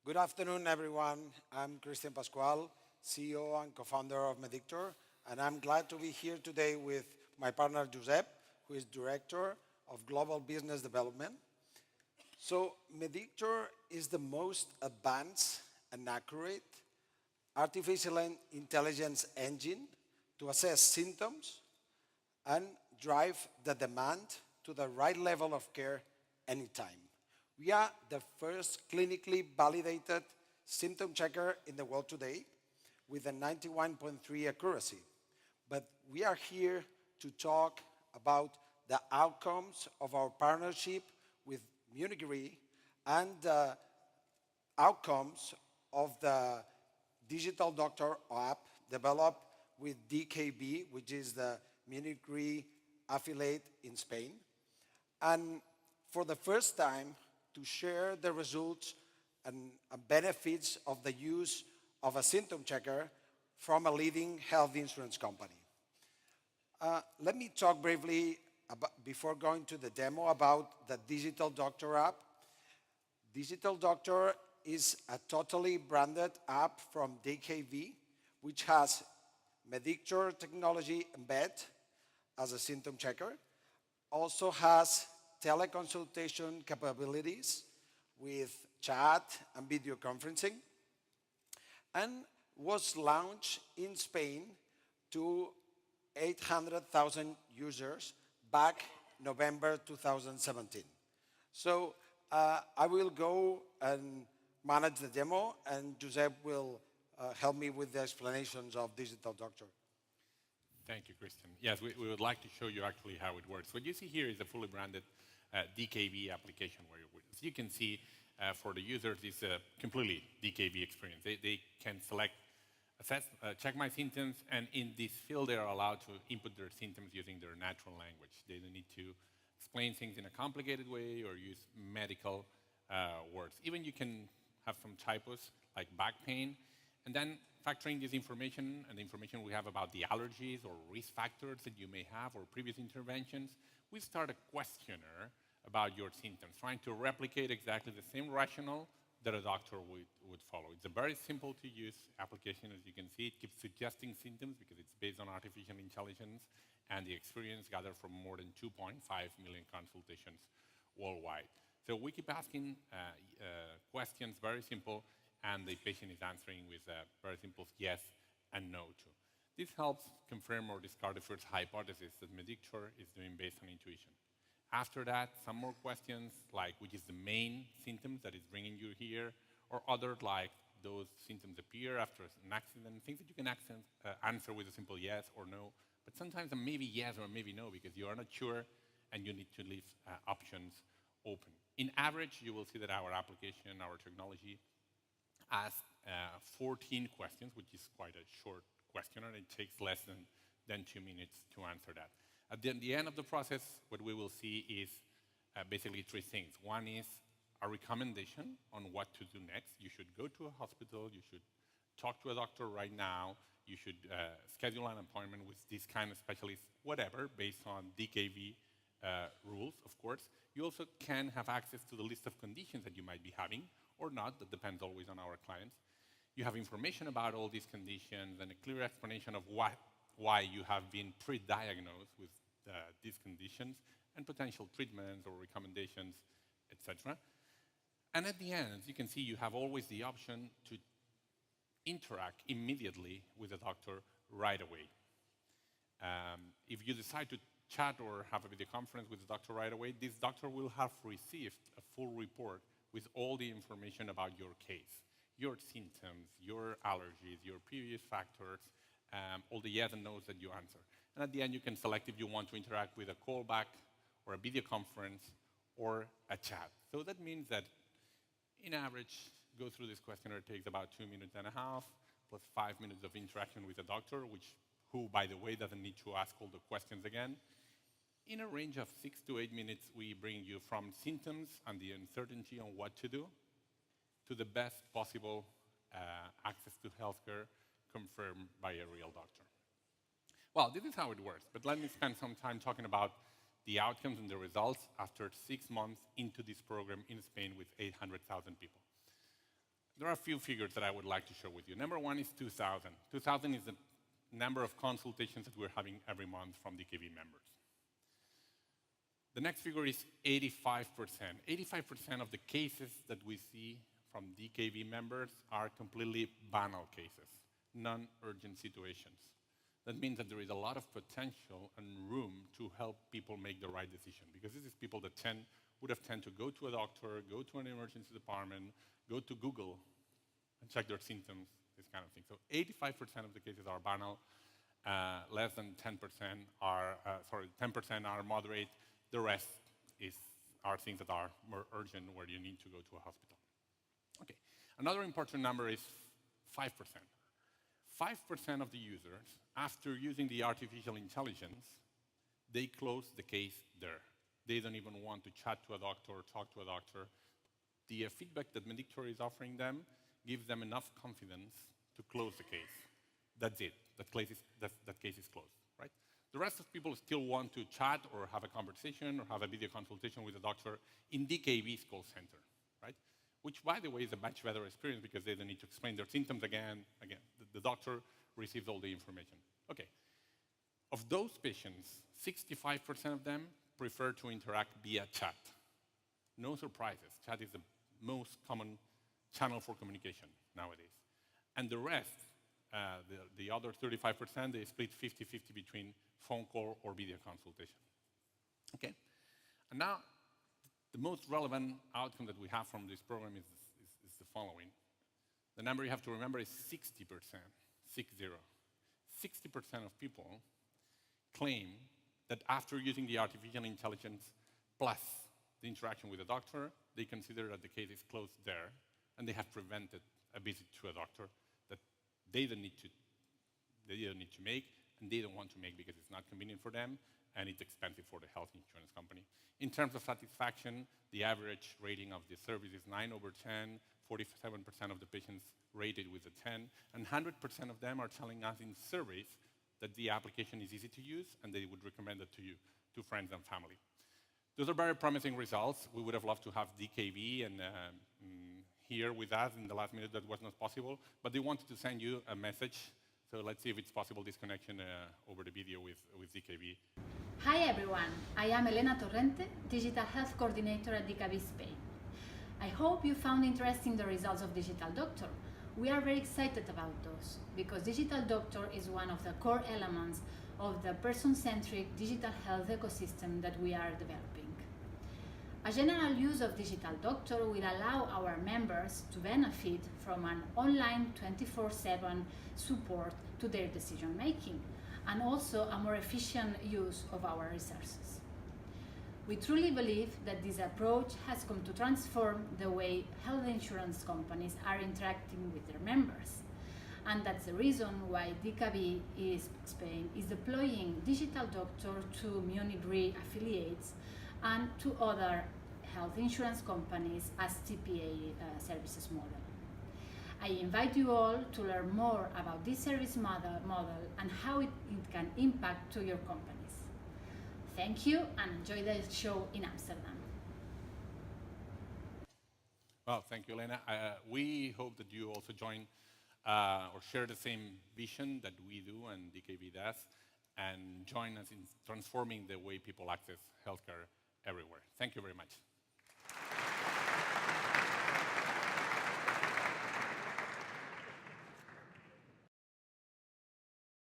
Good afternoon, everyone. I'm Cristian Pascual, CEO and co-founder of Mediktor, and I'm glad to be here today with my partner, Josep, who is Director of Global Business Development. So, Mediktor is the most advanced and accurate artificial intelligence engine to assess symptoms and drive the demand to the right level of care anytime. We are the first clinically validated symptom checker in the world today with a 91.3 accuracy. But we are here to talk about the outcomes of our partnership with Munich Re and the outcomes of the digital doctor app developed with DKB, which is the Munich Re affiliate in Spain. And for the first time, to share the results and benefits of the use of a symptom checker from a leading health insurance company. Let me talk briefly before going to the demo about the Digital Doctor app. Digital Doctor is a totally branded app from DKV, which has Mediktor technology embedded as a symptom checker, also has teleconsultation capabilities with chat and video conferencing, and was launched in Spain to 800,000 users back November 2017. So I will go and manage the demo, and Josep will help me with the explanations of Digital Doctor. Thank you, Christian. Yes, we would like to show you actually how it works. What you see here is a fully branded DKV application. As you can see, for the users, it's a completely DKV experience. They can select, assess, check my symptoms, and in this field, they are allowed to input their symptoms using their natural language. They don't need to explain things in a complicated way or use medical words. Even you can have some typos, like back pain, and then factoring this information and the information we have about the allergies or risk factors that you may have or previous interventions, we start a questionnaire about your symptoms, trying to replicate exactly the same rationale that a doctor would follow. It's a very simple to use application. As you can see, it keeps suggesting symptoms because it's based on artificial intelligence and the experience gathered from more than 2.5 million consultations worldwide. So we keep asking questions, very simple, and the patient is answering with a very simple yes and no to. This helps confirm or discard the first hypothesis that Mediktor is doing based on intuition. After that, some more questions like which is the main symptoms that is bringing you here, or others like those symptoms appear after an accident, things that you can answer with a simple yes or no, but sometimes a maybe yes or maybe no because you are not sure and you need to leave options open. In average, you will see that our application, our technology, asks 14 questions, which is quite a short questionnaire. It takes less than 2 minutes to answer that. At the end of the process, what we will see is basically three things. One is a recommendation on what to do next. You should go to a hospital. You should talk to a doctor right now. You should schedule an appointment with this kind of specialist, whatever, based on DKV rules, of course. You also can have access to the list of conditions that you might be having, or not. That depends always on our clients. You have information about all these conditions and a clear explanation of why you have been pre-diagnosed with these conditions and potential treatments or recommendations, etc. And at the end, as you can see, you have always the option to interact immediately with the doctor right away. If you decide to chat or have a video conference with the doctor right away, this doctor will have received a full report with all the information about your case, your symptoms, your allergies, your previous factors, all the yes and no's that you answer. And at the end, you can select if you want to interact with a callback or a video conference or a chat. So that means that, in average, go through this questionnaire takes about 2.5 minutes, plus 5 minutes of interaction with the doctor, who, by the way, doesn't need to ask all the questions again. In a range of 6 to 8 minutes, we bring you from symptoms and the uncertainty on what to do to the best possible access to healthcare confirmed by a real doctor. Well, this is how it works, but let me spend some time talking about the outcomes and the results after 6 months into this program in Spain with 800,000 people. There are a few figures that I would like to share with you. Number one is 2,000. 2,000 is the number of consultations that we're having every month from DKV members. The next figure is 85%. 85% of the cases that we see from DKV members are completely banal cases, non-urgent situations. That means that there is a lot of potential and room to help people make the right decision, because this is people that would have tend to go to a doctor, go to an emergency department, go to Google and check their symptoms, this kind of thing. So 85% of the cases are banal, less than 10% are, 10% are moderate. The rest are things that are more urgent, where you need to go to a hospital. Okay, another important number is 5%. 5% of the users, after using the artificial intelligence, they close the case there. They don't even want to chat to a doctor or talk to a doctor. The feedback that Mediktor is offering them gives them enough confidence to close the case. That's it. That case is closed, right? The rest of people still want to chat or have a conversation or have a video consultation with a doctor in DKV's call center, right? Which, by the way, is a much better experience, because they don't need to explain their symptoms again. The doctor receives all the information. Okay. Of those patients, 65% of them prefer to interact via chat. No surprises. Chat is the most common channel for communication nowadays. And the rest, the other 35%, they split 50-50 between phone call or video consultation. Okay. And now, the most relevant outcome that we have from this program is the following. The number you have to remember is 60%, 60. 60% of people claim that after using the artificial intelligence plus the interaction with a doctor, they consider that the case is closed there, and they have prevented a visit to a doctor that they don't need to make, and they don't want to make because it's not convenient for them, and it's expensive for the health insurance company. In terms of satisfaction, the average rating of the service is 9/10, 47% of the patients rated with a 10, and 100% of them are telling us in surveys that the application is easy to use, and they would recommend it to friends and family. Those are very promising results. We would have loved to have DKV and here with us in the last minute. That was not possible, but they wanted to send you a message. So let's see if it's possible, this connection over the video with DKV. Hi everyone, I am Elena Torrente, Digital Health Coordinator at DKV Spain. I hope you found interesting the results of Digital Doctor. We are very excited about those, because Digital Doctor is one of the core elements of the person-centric digital health ecosystem that we are developing. A general use of Digital Doctor will allow our members to benefit from an online 24/7 support to their decision making, and also a more efficient use of our resources. We truly believe that this approach has come to transform the way health insurance companies are interacting with their members. And that's the reason why DKV Spain is deploying Digital Doctor to Munich Re affiliates and to other health insurance companies as TPA services model. I invite you all to learn more about this service model and how it can impact to your companies. Thank you, and enjoy the show in Amsterdam. Well, thank you, Elena. We hope that you also join or share the same vision that we do and DKV does, and join us in transforming the way people access healthcare everywhere. Thank you very much.